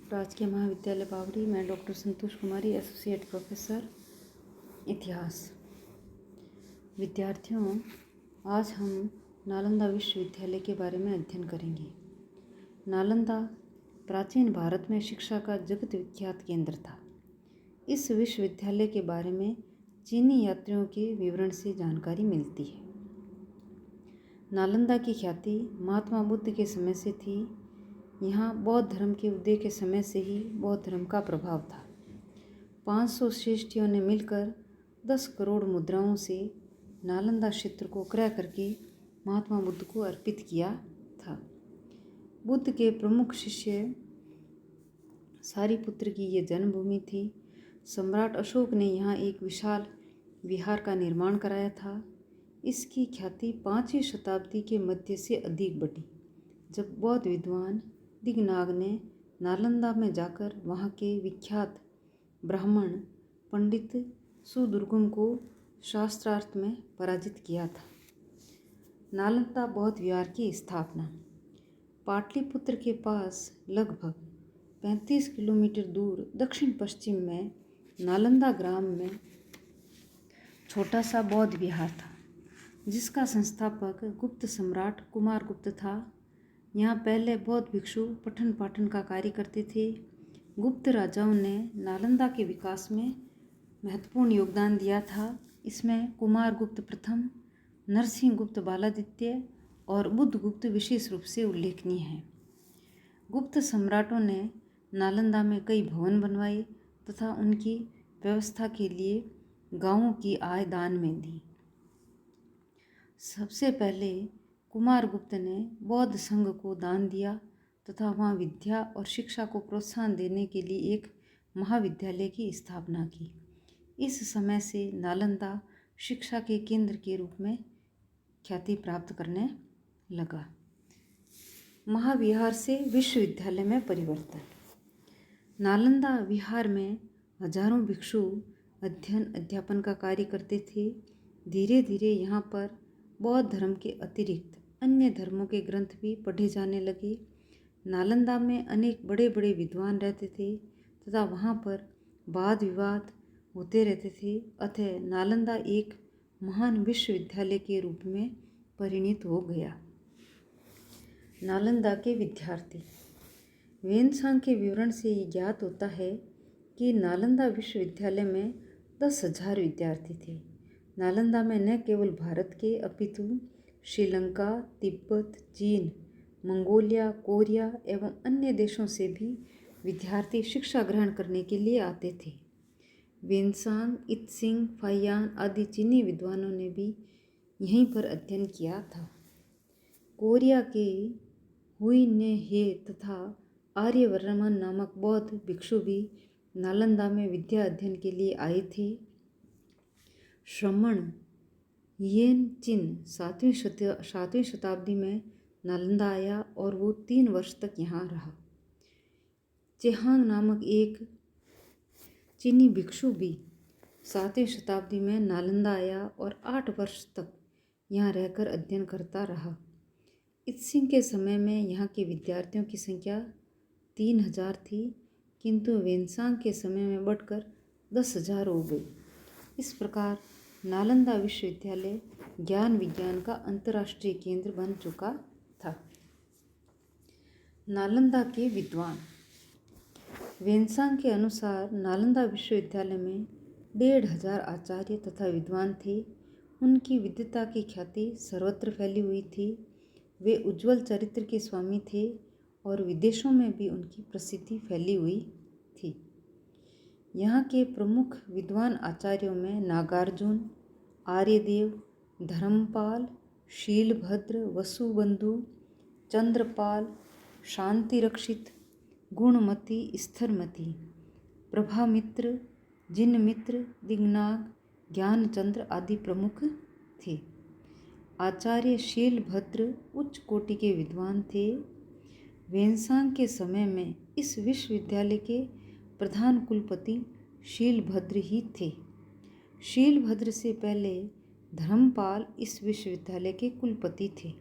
राजकीय महाविद्यालय बावड़ी। मैं डॉक्टर संतोष कुमारी, एसोसिएट प्रोफेसर इतिहास। विद्यार्थियों, आज हम नालंदा विश्वविद्यालय के बारे में अध्ययन करेंगे। नालंदा प्राचीन भारत में शिक्षा का जगत विख्यात केंद्र था। इस विश्वविद्यालय के बारे में चीनी यात्रियों के विवरण से जानकारी मिलती है। नालंदा की ख्याति महात्मा बुद्ध के समय से थी। यहाँ बौद्ध धर्म के उदय के समय से ही बौद्ध धर्म का प्रभाव था। 500 श्रेष्ठियों ने मिलकर 10 करोड़ मुद्राओं से नालंदा क्षेत्र को क्रय करके महात्मा बुद्ध को अर्पित किया था। बुद्ध के प्रमुख शिष्य सारिपुत्र की ये जन्मभूमि थी। सम्राट अशोक ने यहाँ एक विशाल विहार का निर्माण कराया था। इसकी ख्याति 5वीं शताब्दी के मध्य से अधिक बढ़ी, जब बौद्ध विद्वान दिगनाग ने नालंदा में जाकर वहाँ के विख्यात ब्राह्मण पंडित सुदुर्गम को शास्त्रार्थ में पराजित किया था। नालंदा बौद्ध विहार की स्थापना पाटलिपुत्र के पास लगभग 35 किलोमीटर दूर दक्षिण पश्चिम में नालंदा ग्राम में छोटा सा बौद्ध विहार था, जिसका संस्थापक गुप्त सम्राट कुमारगुप्त था। यहाँ पहले बौद्ध भिक्षु पठन पाठन का कार्य करते थे। गुप्त राजाओं ने नालंदा के विकास में महत्वपूर्ण योगदान दिया था। इसमें कुमारगुप्त प्रथम, नरसिंहगुप्त बालादित्य और बुद्धगुप्त विशेष रूप से उल्लेखनीय हैं। गुप्त सम्राटों ने नालंदा में कई भवन बनवाए तथा उनकी व्यवस्था के लिए गांवों की आय दान में दी। सबसे पहले कुमारगुप्त ने बौद्ध संघ को दान दिया तथा वहाँ विद्या और शिक्षा को प्रोत्साहन देने के लिए एक महाविद्यालय की स्थापना की। इस समय से नालंदा शिक्षा के केंद्र के रूप में ख्याति प्राप्त करने लगा। महाविहार से विश्वविद्यालय में परिवर्तन। नालंदा विहार में हजारों भिक्षु अध्ययन अध्यापन का कार्य करते थे। धीरे धीरे यहाँ पर बौद्ध धर्म के अतिरिक्त अन्य धर्मों के ग्रंथ भी पढ़े जाने लगे। नालंदा में अनेक बड़े बड़े विद्वान रहते थे तथा वहाँ पर वाद विवाद होते रहते थे। अतः नालंदा एक महान विश्वविद्यालय के रूप में परिणित हो गया। नालंदा के विद्यार्थी। वेनसांग के विवरण से ये ज्ञात होता है कि नालंदा विश्वविद्यालय में 10,000 विद्यार्थी थे। नालंदा में न केवल भारत के अपितु श्रीलंका, तिब्बत, चीन, मंगोलिया, कोरिया एवं अन्य देशों से भी विद्यार्थी शिक्षा ग्रहण करने के लिए आते थे। वेनसांग, इत्सिंग, फाहियान आदि चीनी विद्वानों ने भी यहीं पर अध्ययन किया था। कोरिया के हुई ने हे तथा आर्यवर्मन नामक बौद्ध भिक्षु भी नालंदा में विद्या अध्ययन के लिए आए थे। श्रमण येन चिन 7वीं शताब्दी में नालंदा आया और वो 3 वर्ष तक यहाँ रहा। चेहांग नामक एक चीनी भिक्षु भी 7वीं शताब्दी में नालंदा आया और 8 वर्ष तक यहाँ रहकर अध्ययन करता रहा। इत्सिंग के समय में यहाँ के विद्यार्थियों की संख्या 3000 थी, किंतु वेनसांग के समय में बढ़कर 10,000 हो गई। इस प्रकार नालंदा विश्वविद्यालय ज्ञान विज्ञान का अंतर्राष्ट्रीय केंद्र बन चुका था। नालंदा के विद्वान। वेनसांग के अनुसार नालंदा विश्वविद्यालय में 1,500 आचार्य तथा विद्वान थे। उनकी विद्वता की ख्याति सर्वत्र फैली हुई थी। वे उज्ज्वल चरित्र के स्वामी थे और विदेशों में भी उनकी प्रसिद्धि फैली हुई थी। यहाँ के प्रमुख विद्वान आचार्यों में नागार्जुन, आर्यदेव, धर्मपाल, शीलभद्र, वसुबंधु, चंद्रपाल, शांतिरक्षित, गुणमती, स्थिरमती, प्रभामित्र, जिनमित्र, दिगनाग, ज्ञानचंद्र आदि प्रमुख थे। आचार्य शीलभद्र उच्च कोटि के विद्वान थे। वेनसांग के समय में इस विश्वविद्यालय के प्रधान कुलपति शीलभद्र ही थे। शीलभद्र से पहले धर्मपाल इस विश्वविद्यालय के कुलपति थे।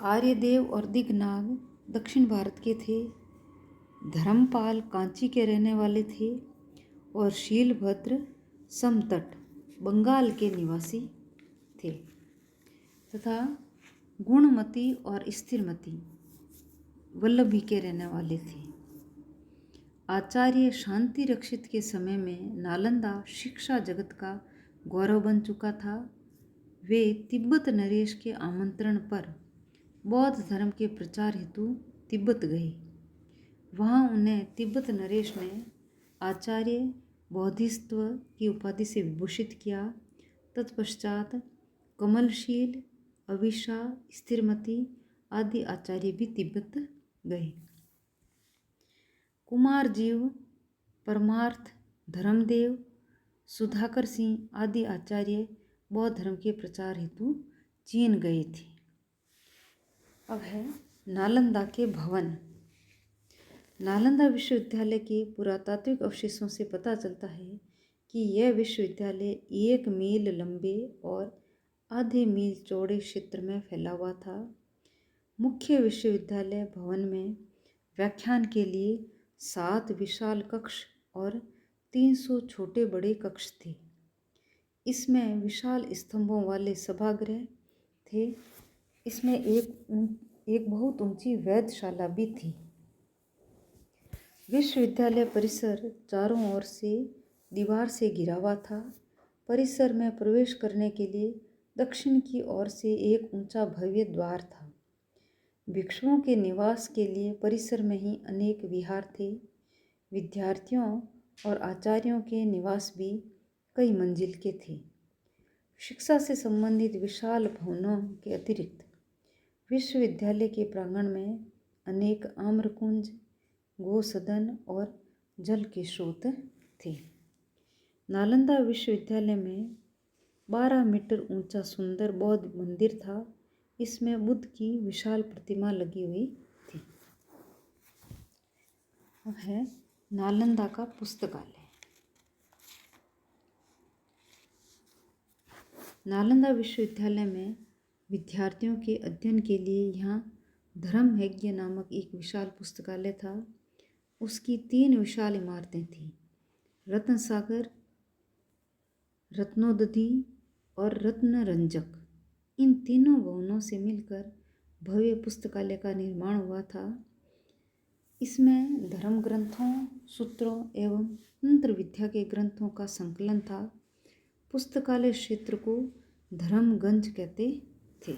आर्यदेव और दिगनाग दक्षिण भारत के थे। धर्मपाल कांची के रहने वाले थे और शीलभद्र समतट बंगाल के निवासी थे तथा गुणमती और स्थिरमती वल्लभी के रहने वाले थे। आचार्य शांति रक्षित के समय में नालंदा शिक्षा जगत का गौरव बन चुका था। वे तिब्बत नरेश के आमंत्रण पर बौद्ध धर्म के प्रचार हेतु तिब्बत गए। वहाँ उन्हें तिब्बत नरेश ने आचार्य बौद्धिस्त्व की उपाधि से विभूषित किया। तत्पश्चात कमलशील, अविशा, स्थिरमती आदि आचार्य भी तिब्बत गए। कुमार जीव, परमार्थ, धर्मदेव, सुधाकर सिंह आदि आचार्य बौद्ध धर्म के प्रचार हेतु चीन गए थे। अब है नालंदा के भवन। नालंदा विश्वविद्यालय के पुरातात्विक अवशेषों से पता चलता है कि यह विश्वविद्यालय 1 मील लंबे और आधे मील चौड़े क्षेत्र में फैला हुआ था। मुख्य विश्वविद्यालय भवन में व्याख्यान के लिए 7 विशाल कक्ष और 300 छोटे बड़े कक्ष थे। इसमें विशाल स्तंभों वाले सभागृह थे। इसमें एक बहुत ऊंची वेधशाला भी थी। विश्वविद्यालय परिसर चारों ओर से दीवार से घिरा हुआ था। परिसर में प्रवेश करने के लिए दक्षिण की ओर से एक ऊंचा भव्य द्वार था। भिक्षुओं के निवास के लिए परिसर में ही अनेक विहार थे। विद्यार्थियों और आचार्यों के निवास भी कई मंजिल के थे। शिक्षा से संबंधित विशाल भवनों के अतिरिक्त विश्वविद्यालय के प्रांगण में अनेक आम्रकुंज, गोसदन और जल के स्रोत थे। नालंदा विश्वविद्यालय में 12 मीटर ऊंचा सुंदर बौद्ध मंदिर था। इसमें बुद्ध की विशाल प्रतिमा लगी हुई थी। अब है नालंदा का पुस्तकालय। नालंदा विश्वविद्यालय में विद्यार्थियों के अध्ययन के लिए यहाँ धर्म यज्ञ नामक एक विशाल पुस्तकालय था। उसकी 3 विशाल इमारतें थीं, रत्न सागर, रत्नोदधि और रत्नरंजक। इन तीनों भवनों से मिलकर भव्य पुस्तकालय का निर्माण हुआ था। इसमें धर्म ग्रंथों, सूत्रों एवं तंत्र विद्या के ग्रंथों का संकलन था। पुस्तकालय क्षेत्र को धर्मगंज कहते थे।